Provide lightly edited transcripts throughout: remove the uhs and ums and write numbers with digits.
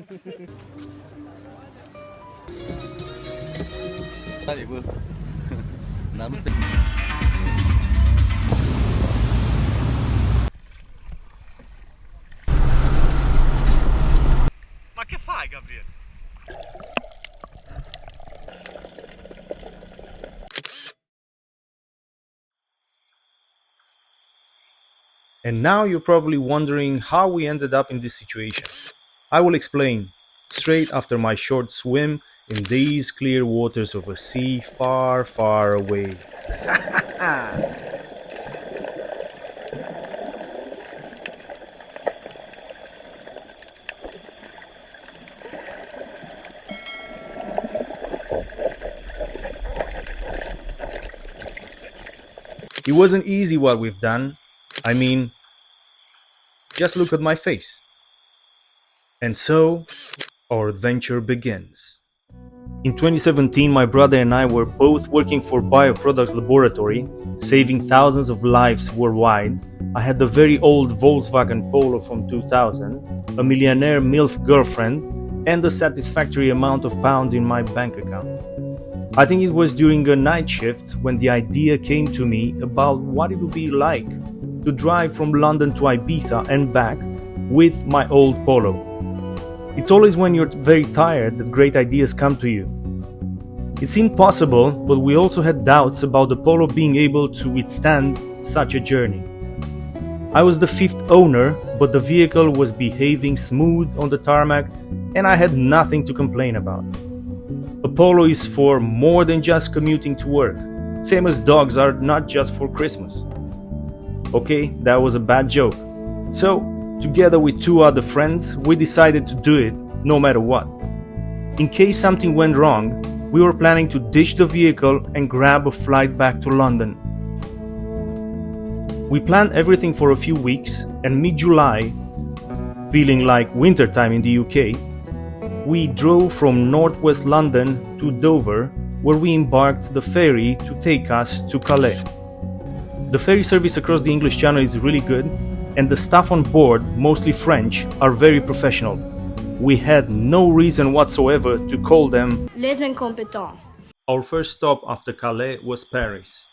Ma che fai, Gabriele? And now you're probably wondering how we ended up in this situation. I will explain straight after my short swim in these clear waters of a sea far, far away. It wasn't easy what we've done. I mean, just look at my face. And so, our adventure begins. In 2017, my brother and I were both working for Bioproducts Laboratory, saving thousands of lives worldwide. I had the very old Volkswagen Polo from 2000, a millionaire MILF girlfriend, and a satisfactory amount of pounds in my bank account. I think it was during a night shift when the idea came to me about what it would be like to drive from London to Ibiza and back with my old Polo. It's always when you're very tired that great ideas come to you. It seemed possible, but we also had doubts about the Polo being able to withstand such a journey. I was the fifth owner, but the vehicle was behaving smooth on the tarmac and I had nothing to complain about. A Polo is for more than just commuting to work, same as dogs are not just for Christmas. Okay, that was a bad joke. So, together with two other friends, we decided to do it no matter what. In case something went wrong, we were planning to ditch the vehicle and grab a flight back to London. We planned everything for a few weeks, and mid-July, feeling like wintertime in the UK, we drove from northwest London to Dover, where we embarked the ferry to take us to Calais. The ferry service across the English Channel is really good, and the staff on board, mostly French, are very professional. We had no reason whatsoever to call them les incompétents. Our first stop after Calais was Paris.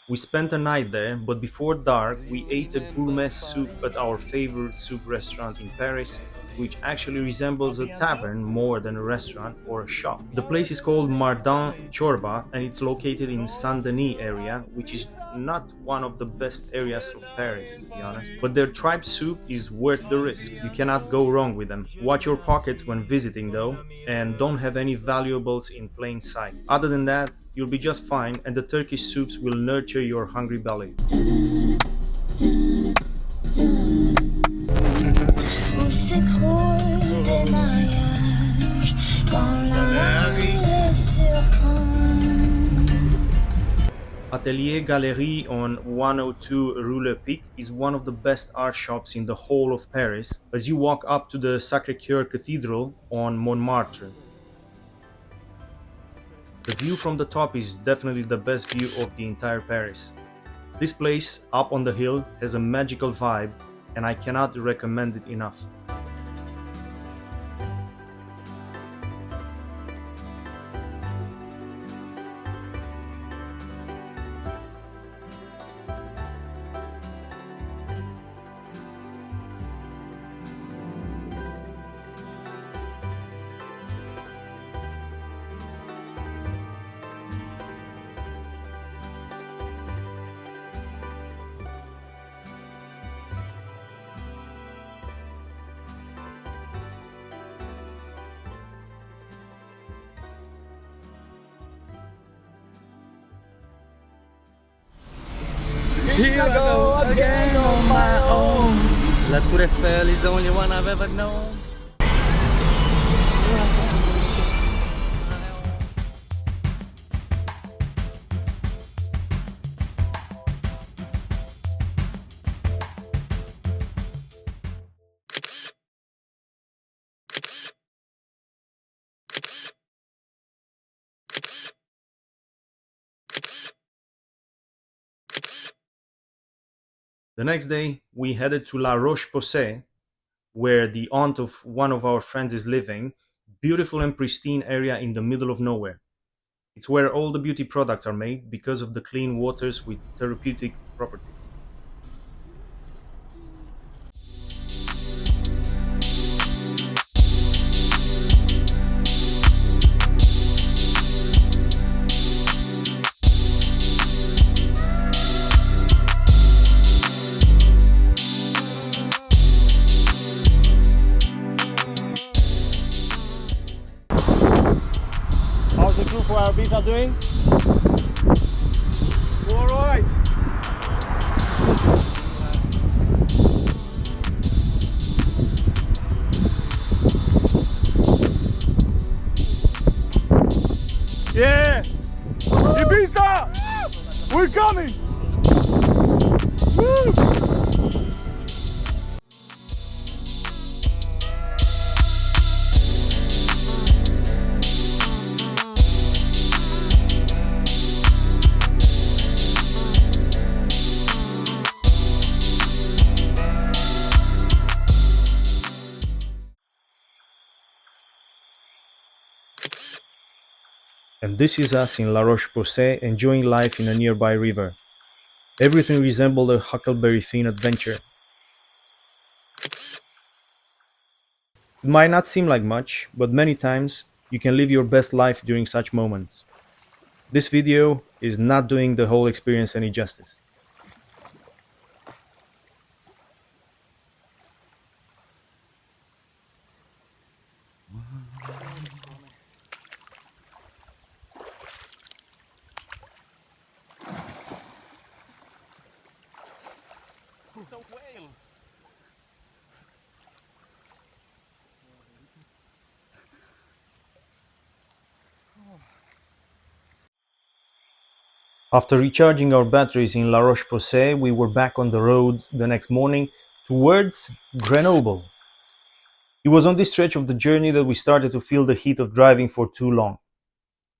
We spent a night there, but before dark we ate a gourmet soup at our favorite soup restaurant in Paris, which actually resembles a tavern more than a restaurant or a shop. The place is called Mardin Chorba and it's located in Saint-Denis area, which is not one of the best areas of Paris, to be honest. But their tripe soup is worth the risk. You cannot go wrong with them. Watch your pockets when visiting though, and don't have any valuables in plain sight. Other than that, you'll be just fine, and the Turkish soups will nurture your hungry belly. Où s'écroulent des mariages quand la mort les surprend. Atelier Galerie on 102 Rue Le Pic is one of the best art shops in the whole of Paris as you walk up to the Sacré-Cœur Cathedral on Montmartre. The view from the top is definitely the best view of the entire Paris. This place, up on the hill, has a magical vibe and I cannot recommend it enough. Here I go again on my own. La Tour Eiffel is the only one I've ever known. The next day, we headed to La Roche-Posay, where the aunt of one of our friends is living. Beautiful and pristine area in the middle of nowhere. It's where all the beauty products are made because of the clean waters with therapeutic properties. How's the crew for Ibiza doing? Alright. Yeah! Ibiza! We're coming! Woo! And this is us in La Roche-Posay enjoying life in a nearby river. Everything resembled a Huckleberry Finn adventure. It might not seem like much, but many times you can live your best life during such moments. This video is not doing the whole experience any justice. It's a whale! After recharging our batteries in La Roche-Posay, we were back on the road the next morning towards Grenoble. It was on this stretch of the journey that we started to feel the heat of driving for too long.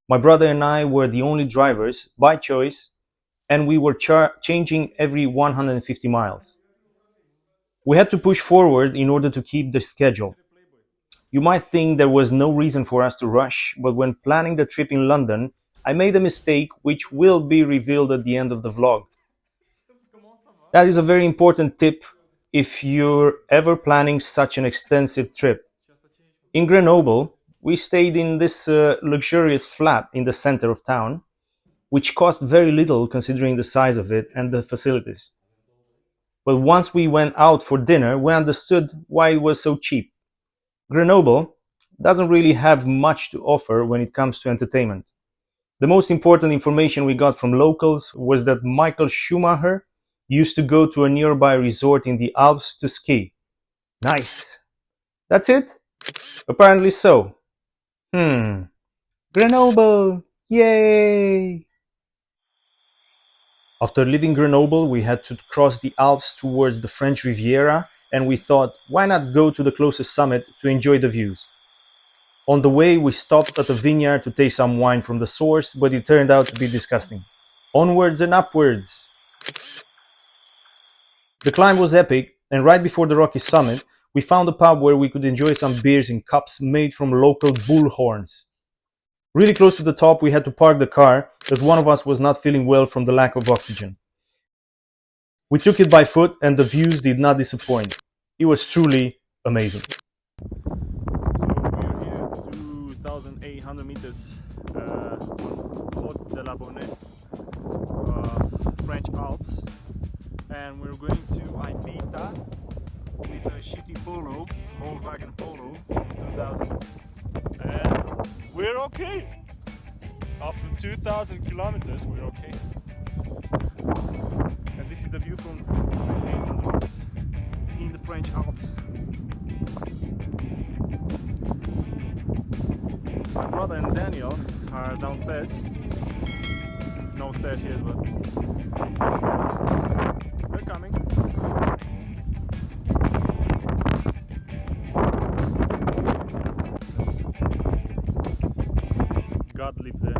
My brother and I were the only drivers, by choice, and we were changing every 150 miles. We had to push forward in order to keep the schedule. You might think there was no reason for us to rush, but when planning the trip in London, I made a mistake which will be revealed at the end of the vlog. That is a very important tip if you're ever planning such an extensive trip. In Grenoble, we stayed in this luxurious flat in the center of town, which cost very little considering the size of it and the facilities. But once we went out for dinner, we understood why it was so cheap. Grenoble doesn't really have much to offer when it comes to entertainment. The most important information we got from locals was that Michael Schumacher used to go to a nearby resort in the Alps to ski. Nice! That's it? Apparently so. Grenoble! Yay! After leaving Grenoble, we had to cross the Alps towards the French Riviera, and we thought, why not go to the closest summit to enjoy the views? On the way, we stopped at a vineyard to taste some wine from the source, but it turned out to be disgusting. Onwards and upwards! The climb was epic, and right before the rocky summit, we found a pub where we could enjoy some beers in cups made from local bull horns. Really close to the top, we had to park the car, as one of us was not feeling well from the lack of oxygen. We took it by foot, and the views did not disappoint. It was truly amazing. So we're here at 2,800 meters on Côte de la Bonnet, French Alps, and we're going to Ibiza with a shitty Polo, Volkswagen Polo from 2000, and we're okay. After 2,000 kilometers, we're okay. And this is the view from in the French Alps. My brother and Daniel are downstairs. No stairs yet, but they're coming. God lives there.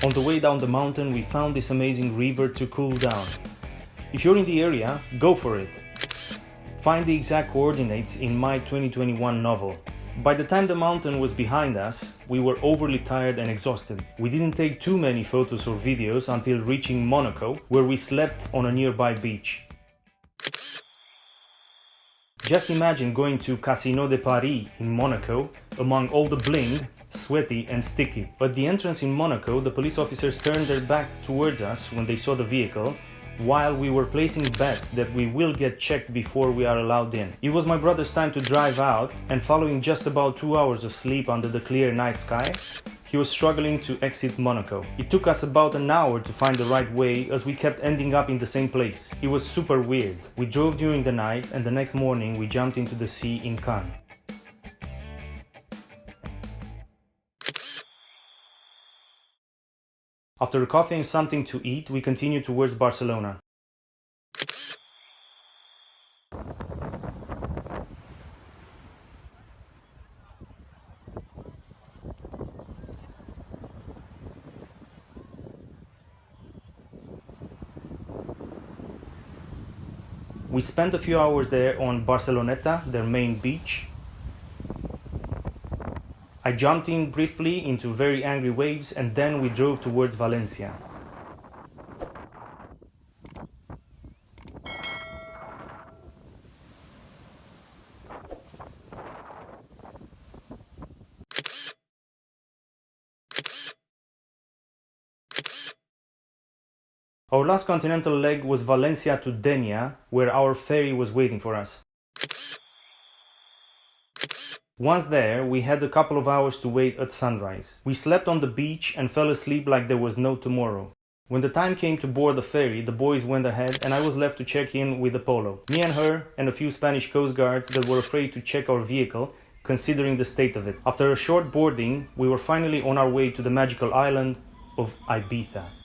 On the way down the mountain, we found this amazing river to cool down. If you're in the area, go for it. Find the exact coordinates in my 2021 novel. By the time the mountain was behind us, we were overly tired and exhausted. We didn't take too many photos or videos until reaching Monaco, where we slept on a nearby beach. Just imagine going to Casino de Paris in Monaco, among all the bling, sweaty and sticky. At the entrance in Monaco, the police officers turned their back towards us when they saw the vehicle, while we were placing bets that we will get checked before we are allowed in. It was my brother's time to drive out, and following just about 2 hours of sleep under the clear night sky, he was struggling to exit Monaco. It took us about an hour to find the right way, as we kept ending up in the same place. It was super weird. We drove during the night, and the next morning we jumped into the sea in Cannes. After a coffee and something to eat, we continued towards Barcelona. We spent a few hours there on Barceloneta, their main beach. I jumped in briefly into very angry waves, and then we drove towards Valencia. Our last continental leg was Valencia to Denia, where our ferry was waiting for us. Once there, we had a couple of hours to wait at sunrise. We slept on the beach and fell asleep like there was no tomorrow. When the time came to board the ferry, the boys went ahead and I was left to check in with Apollo. Me and her and a few Spanish coast guards that were afraid to check our vehicle, considering the state of it. After a short boarding, we were finally on our way to the magical island of Ibiza.